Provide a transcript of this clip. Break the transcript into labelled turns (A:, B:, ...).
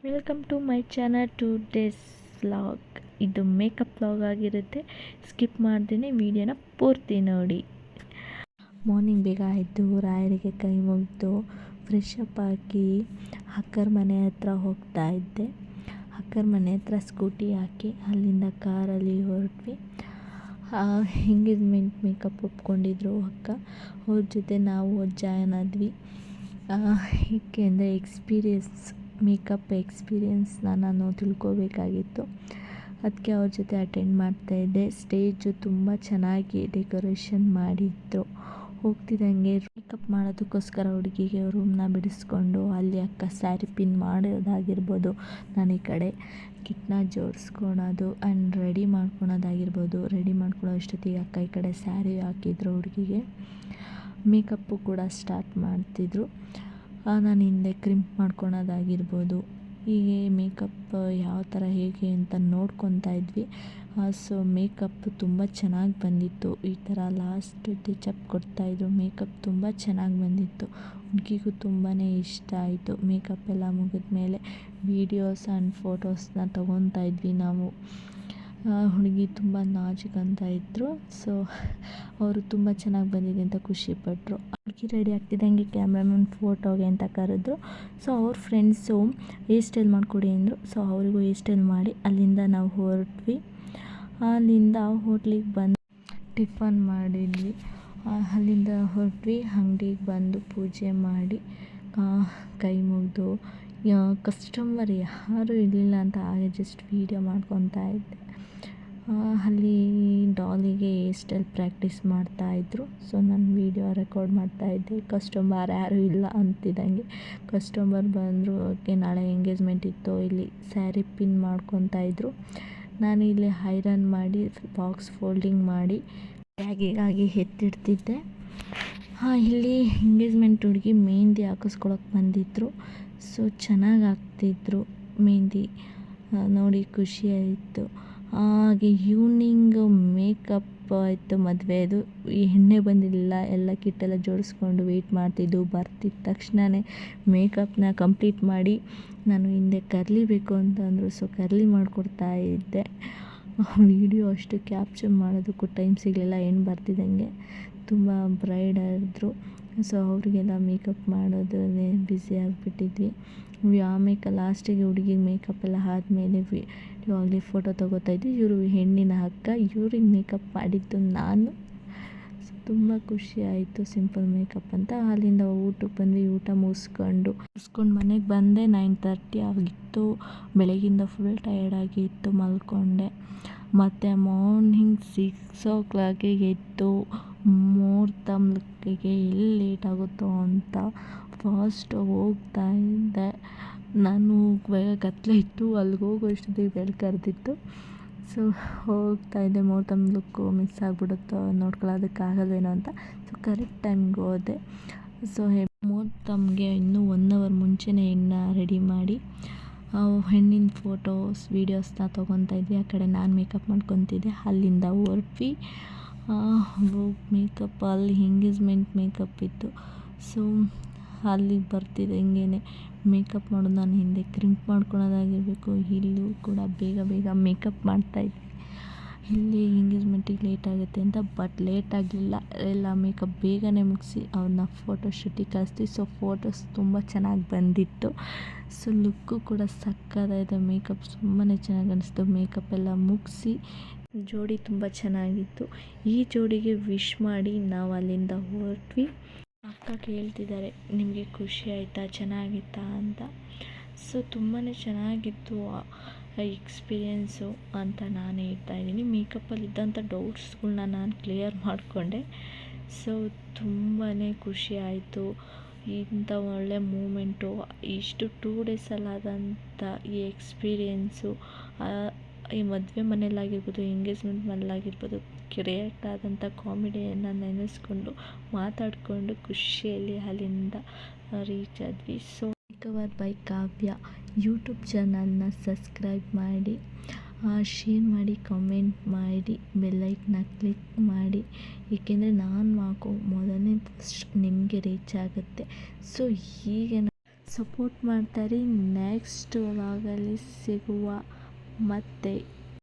A: Welcome to my channel two days vlog. ಇದು makeup vlog ಆಗಿರುತ್ತೆ. Skip ಮಾಡ್ದೇ ವಿಡಿಯೋನ ಪೂರ್ತಿ ನೋಡಿ. ಮಾರ್ನಿಂಗ್ ಬೇಗ ಎದ್ದು ರಾಯರಿಗೆ ಕೈ ಮುಗಿದು ಫ್ರೆಶ್ ಅಪ್ ಆಗಿ ಅಕ್ಕರ ಮನೆ ಹತ್ರ ಹೋಗ್ತಾ ಇದ್ದೆ. ಅಕ್ಕರ ಮನೆ ಹತ್ರ ಸ್ಕೂಟಿ ಹಾಕಿ ಅಲ್ಲಿಂದ ಕಾರಲ್ಲಿ ಹೊರಟ್ವಿ. ಎಂಗೇಜ್ಮೆಂಟ್ ಮೇಕಪ್ ಒಪ್ಕೊಂಡಿದ್ರು ಅಕ್ಕ, ಅವ್ರ ಜೊತೆ ನಾವು ಜಾಯ್ನ್ ಆದ್ವಿ. ಏಕೆಂದರೆ ಮೇಕಪ್ ಎಕ್ಸ್ಪೀರಿಯೆನ್ಸ್ನ ನಾನು ತಿಳ್ಕೋಬೇಕಾಗಿತ್ತು. ಅದಕ್ಕೆ ಅವ್ರ ಜೊತೆ ಅಟೆಂಡ್ ಮಾಡ್ತಾಯಿದ್ದೆ. ಸ್ಟೇಜು ತುಂಬ ಚೆನ್ನಾಗಿ ಡೆಕೋರೇಷನ್ ಮಾಡಿದ್ರು. ಹೋಗ್ತಿದ್ದಂಗೆ ಮೇಕಪ್ ಮಾಡೋದಕ್ಕೋಸ್ಕರ ಹುಡುಗಿಗೆ ರೂಮ್ನ ಬಿಡಿಸ್ಕೊಂಡು ಅಲ್ಲಿ ಅಕ್ಕ ಸ್ಯಾರಿ ಪಿನ್ ಮಾಡೋದಾಗಿರ್ಬೋದು, ನಾನು ಈ ಕಡೆ ಕಿಟ್ನ ಜೋಡಿಸ್ಕೊಳೋದು ಆ್ಯಂಡ್ ರೆಡಿ ಮಾಡ್ಕೊಳೋದಾಗಿರ್ಬೋದು. ರೆಡಿ ಮಾಡ್ಕೊಳ್ಳೋ ಅಷ್ಟೊತ್ತಿಗೆ ಅಕ್ಕ ಈ ಕಡೆ ಸ್ಯಾರಿ ಹಾಕಿದ್ರು ಹುಡುಗಿಗೆ. ಮೇಕಪ್ಪು ಕೂಡ ಸ್ಟಾರ್ಟ್ ಮಾಡ್ತಿದ್ರು. ನಾನು ಹಿಂದೆ ಕ್ರಿಂಪ್ ಮಾಡ್ಕೊಳೋದಾಗಿರ್ಬೋದು. ಹೀಗೆ ಮೇಕಪ್ ಯಾವ ಥರ ಹೇಗೆ ಅಂತ ನೋಡ್ಕೊತಾ ಇದ್ವಿ. ಸೊ ಮೇಕಪ್ ತುಂಬ ಚೆನ್ನಾಗಿ ಬಂದಿತ್ತು. ಈ ಥರ ಲಾಸ್ಟ್ ಟಚಪ್ ಕೊಡ್ತಾಯಿದ್ರು. ಮೇಕಪ್ ತುಂಬ ಚೆನ್ನಾಗಿ ಬಂದಿತ್ತು. ಹುಡುಗಿಗೂ ತುಂಬಾ ಇಷ್ಟ ಆಯಿತು. ಮೇಕಪ್ ಎಲ್ಲ ಮುಗಿದ್ಮೇಲೆ ವೀಡಿಯೋಸ್ ಆ್ಯಂಡ್ ಫೋಟೋಸ್ನ ತೊಗೊತಾ ಇದ್ವಿ ನಾವು. ಹುಡುಗಿ ತುಂಬ ನಾಜೂಕಂತ ಇದ್ದರು. ಸೊ ಅವರು ತುಂಬ ಚೆನ್ನಾಗಿ ಬಂದಿದೆ ಅಂತ ಖುಷಿಪಟ್ಟರು. ಹುಡುಗಿ ರೆಡಿ ಆಗ್ತಿದ್ದಂಗೆ ಕ್ಯಾಮ್ರಾಮನ್ ಫೋಟೋಗೆ ಅಂತ ಕರೆದ್ರು. ಸೊ ಅವ್ರ ಫ್ರೆಂಡ್ಸು ಹೇರ್ ಸ್ಟೈಲ್ ಮಾಡಿಕೊಡಿ ಅಂದರು. ಸೊ ಅವರಿಗೂ ಹೇರ್ ಸ್ಟೈಲ್ ಮಾಡಿ ಅಲ್ಲಿಂದ ನಾವು ಹೊರಟ್ವಿ. ಅಲ್ಲಿಂದ ಹೋಟ್ಲಿಗೆ ಬಂದು ಟಿಫನ್ ಮಾಡಿದ್ವಿ. ಅಲ್ಲಿಂದ ಹೊರಟ್ವಿ. ಅಂಗಡಿಗೆ ಬಂದು ಪೂಜೆ ಮಾಡಿ ಕೈ ಮುಗಿದು ಕಸ್ಟಮರ್ ಯಾರೂ ಇರಲಿಲ್ಲ ಅಂತ ಹಾಗೆ ಜಸ್ಟ್ ವೀಡಿಯೋ ಮಾಡ್ಕೊತಾ ಇದ್ದೆ. ಅಲ್ಲಿ ಡಾಲಿಗೆ ಹೇರ್ ಸ್ಟೈಲ್ ಪ್ರಾಕ್ಟೀಸ್ ಮಾಡ್ತಾಯಿದ್ರು. ಸೊ ನಾನು ವೀಡಿಯೋ ರೆಕಾರ್ಡ್ ಮಾಡ್ತಾಯಿದ್ದೆ. ಕಸ್ಟಮರ್ ಯಾರೂ ಇಲ್ಲ ಅಂತಿದ್ದಂಗೆ ಕಸ್ಟಮರ್ ಬಂದರು. ಓಕೆ, ನಾಳೆ ಎಂಗೇಜ್ಮೆಂಟ್ ಇತ್ತು. ಇಲ್ಲಿ ಸ್ಯಾರಿ ಪಿನ್ ಮಾಡ್ಕೊತಾ ಇದ್ರು. ನಾನು ಇಲ್ಲಿ ಐರನ್ ಮಾಡಿ ಬಾಕ್ಸ್ ಫೋಲ್ಡಿಂಗ್ ಮಾಡಿ ಬ್ಯಾಗಿಗಾಗಿ ಎತ್ತಿಡ್ತಿದ್ದೆ. ಇಲ್ಲಿ ಎಂಗೇಜ್ಮೆಂಟ್ ಹುಡುಗಿ ಮೆಹಂದಿ ಹಾಕಿಸ್ಕೊಳಕ್ಕೆ ಬಂದಿದ್ದರು. ಸೊ ಚೆನ್ನಾಗಿ ಹಾಕ್ತಿದ್ರು ಮೆಹಂದಿ, ನೋಡಿ ಖುಷಿ ಆಯಿತು. ಹಾಗೆ ಈವ್ನಿಂಗ್ ಮೇಕಪ್ ಆಯಿತು. ಮದುವೆದು ಎಣ್ಣೆ ಬಂದಿರಲಿಲ್ಲ. ಎಲ್ಲ ಕಿಟ್ಟೆಲ್ಲ ಜೋಡಿಸ್ಕೊಂಡು ವೆಯ್ಟ್ ಮಾಡ್ತಿದ್ದು. ಬರ್ತಿದ್ದ ತಕ್ಷಣವೇ ಮೇಕಪ್ನ ಕಂಪ್ಲೀಟ್ ಮಾಡಿ ನಾನು ಹಿಂದೆ ಕರ್ಲಿ ಬೇಕು ಅಂತಂದರು. ಸೊ ಕರ್ಲಿ ಮಾಡಿಕೊಡ್ತಾ ಇದ್ದೆ. ವೀಡಿಯೋ ಅಷ್ಟು ಕ್ಯಾಪ್ಚರ್ ಮಾಡೋದಕ್ಕೂ ಟೈಮ್ ಸಿಗಲಿಲ್ಲ. ಹೆಣ್ಣು ಬರ್ತಿದ್ದಂಗೆ ತುಂಬ ಬ್ರೈಡ್ ಆದರು. ಸೊ ಅವರಿಗೆಲ್ಲ ಮೇಕಪ್ ಮಾಡೋದ್ರಲ್ಲೇ ಬ್ಯುಸಿ ಆಗಿಬಿಟ್ಟಿದ್ವಿ. ಆಮೇಲೆ ಲಾಸ್ಟಿಗೆ ಹುಡುಗಿಗೆ ಮೇಕಪ್ ಎಲ್ಲ ಆದಮೇಲೆ ಆಗಲಿ ಫೋಟೋ ತೊಗೋತಾಯಿದ್ವಿ. ಇವರು ಹೆಣ್ಣಿನ ಅಕ್ಕ, ಇವ್ರಿಗೆ ಮೇಕಪ್ ಮಾಡಿದ್ದು ನಾನು. ಸೊ ತುಂಬ ಖುಷಿ ಆಯಿತು. ಸಿಂಪಲ್ ಮೇಕಪ್ ಅಂತ. ಅಲ್ಲಿಂದ ಊಟಕ್ಕೆ ಬಂದ್ವಿ. ಊಟ ಮುಗಿಸ್ಕೊಂಡು ಮನೆಗೆ ಬಂದೆ. 9:30 ಆಗಿತ್ತು. ಬೆಳಗಿಂದ ಫುಲ್ ಟಯರ್ಡಾಗಿತ್ತು, ಮಲ್ಕೊಂಡೆ. ಮತ್ತು ಮಾರ್ನಿಂಗ್ 6 o'clock ಎದ್ದು ಮುಹೂರ್ತಕ್ಕೆ ಎಲ್ಲಿ ಲೇಟ್ ಆಗುತ್ತೋ ಅಂತ ಫಾಸ್ಟ್ ಹೋಗ್ತಾ ಇದ್ದೆ. ನಾನು ಕತ್ಲೆ ಇತ್ತು. ಅಲ್ಲಿಗೆ ಹೋಗೋಷ್ಟೊತ್ತಿಗೆ ಬೆಳಕು ಕರೆದಿತ್ತು. ಸೊ ಹೋಗ್ತಾಯಿದ್ದೆ. ಮುಹೂರ್ತಕ್ಕೆ ಮಿಸ್ ಆಗಿಬಿಡುತ್ತೋ ನೋಡ್ಕೊಳ್ಳೋದಕ್ಕಾಗಲ್ವೇನೋ ಅಂತ. ಸೊ ಕರೆಕ್ಟ್ ಟೈಮ್ಗೆ ಹೋದೆ. ಸೊ ಮುಹೂರ್ತಮ್ಗೆ ಇನ್ನೂ 1 hour ಮುಂಚೆನೇ ಹೆಣ್ಣನ್ನ ರೆಡಿ ಮಾಡಿ ಹೆಣ್ಣಿನ ಫೋಟೋಸ್ ವೀಡಿಯೋಸ್ನ ತೊಗೊತಾ ಇದ್ವಿ. ಆ ಕಡೆ ನಾನು ಮೇಕಪ್ ಮಾಡ್ಕೊತಿದ್ದೆ. ಅಲ್ಲಿಂದ ಹೊರಟ್ವಿ. ಮೇಕಪ್ ಅಲ್ಲಿ ಎಂಗೇಜ್ಮೆಂಟ್ ಮೇಕಪ್ ಇತ್ತು. ಸೊ ಅಲ್ಲಿಗೆ ಬರ್ತಿದ್ದಂಗೆ ಮೇಕಪ್ ಮಾಡೋದು. ನಾನು ಹಿಂದೆ ಕ್ರಿಂಪ್ ಮಾಡ್ಕೊಳೋದಾಗಿರಬೇಕು. ಇಲ್ಲೂ ಕೂಡ ಬೇಗ ಮೇಕಪ್ ಮಾಡ್ತಾಯಿದ್ವಿ. ಇಲ್ಲಿ ಎಂಗೇಜ್ಮೆಂಟಿಗೆ ಲೇಟ್ ಆಗುತ್ತೆ ಅಂತ, ಬಟ್ ಲೇಟ್ ಆಗಲಿಲ್ಲ. ಎಲ್ಲ ಮೇಕಪ್ ಬೇಗನೆ ಮುಗಿಸಿ ಅವ್ರನ್ನ ಫೋಟೋಶೂಟಿಗೆ ಕಳಿಸ್ತೀವಿ. ಸೊ ಫೋಟೋಸ್ ತುಂಬ ಚೆನ್ನಾಗಿ ಬಂದಿತ್ತು. ಸೊ ಲುಕ್ಕು ಕೂಡ ಸಕ್ಕತ್ತಾಗಿದೆ. ಮೇಕಪ್ ತುಂಬಾ ಚೆನ್ನಾಗಿ ಅನಿಸ್ತು. ಮೇಕಪ್ ಎಲ್ಲ ಮುಗಿಸಿ ಜೋಡಿ ತುಂಬ ಚೆನ್ನಾಗಿತ್ತು. ಈ ಜೋಡಿಗೆ ವಿಶ್ ಮಾಡಿ ನಾವು ಅಲ್ಲಿಂದ ಹೊರಟ್ವಿ. ಅಕ್ಕ ಕೇಳ್ತಿದ್ದಾರೆ, ನಿಮಗೆ ಖುಷಿ ಆಯಿತಾ, ಚೆನ್ನಾಗಿತ್ತಾ ಅಂತ. ಸೊ ತುಂಬಾ ಚೆನ್ನಾಗಿತ್ತು ಎಕ್ಸ್ಪೀರಿಯೆನ್ಸು ಅಂತ ನಾನು ಹೇಳ್ತಾಯಿದ್ದೀನಿ. ಮೇಕಪ್ಪಲ್ಲಿದ್ದಂಥ ಡೌಟ್ಸ್ಗಳ್ನ ನಾನು ಕ್ಲಿಯರ್ ಮಾಡಿಕೊಂಡೆ. ಸೊ ತುಂಬಾ ಖುಷಿ ಆಯಿತು. ಇಂಥ ಒಳ್ಳೆ ಮೂಮೆಂಟು ಇಷ್ಟು 2 ಡೇಸಲ್ಲಾದಂಥ ಈ ಎಕ್ಸ್ಪೀರಿಯೆನ್ಸು ಈ ಮದುವೆ ಮನೇಲಾಗಿರ್ಬೋದು, ಎಂಗೇಜ್ಮೆಂಟ್ ಮನೇಲಾಗಿರ್ಬೋದು, ಕ್ರಿಯೇಟ್ ಆದಂಥ ಕಾಮಿಡಿಯನ್ನು ನೆನೆಸ್ಕೊಂಡು ಮಾತಾಡಿಕೊಂಡು ಖುಷಿಯಲ್ಲಿ ಅಲ್ಲಿಂದ ರೀಚ್ ಆದ್ವಿ. So cover by Kavya YouTube ಚಾನಲ್ನ ಸಬ್ಸ್ಕ್ರೈಬ್ ಮಾಡಿ, ಶೇರ್ ಮಾಡಿ, ಕಮೆಂಟ್ ಮಾಡಿ, ಬೆಲ್ಲೈಕನ್ನ ಕ್ಲಿಕ್ ಮಾಡಿ. ಏಕೆಂದರೆ ನಾನು ಹಾಕೋ ಮೊದಲನೇ ಪೋಸ್ಟ್ ನಿಮಗೆ ರೀಚ್ ಆಗುತ್ತೆ. ಸೊ ಹೀಗೆ ಸಪೋರ್ಟ್ ಮಾಡ್ತಾಯಿರಿ. ನೆಕ್ಸ್ಟ್ ವ್ಲಾಗಲ್ಲಿ ಸಿಗುವ. ಮತ್ತೆ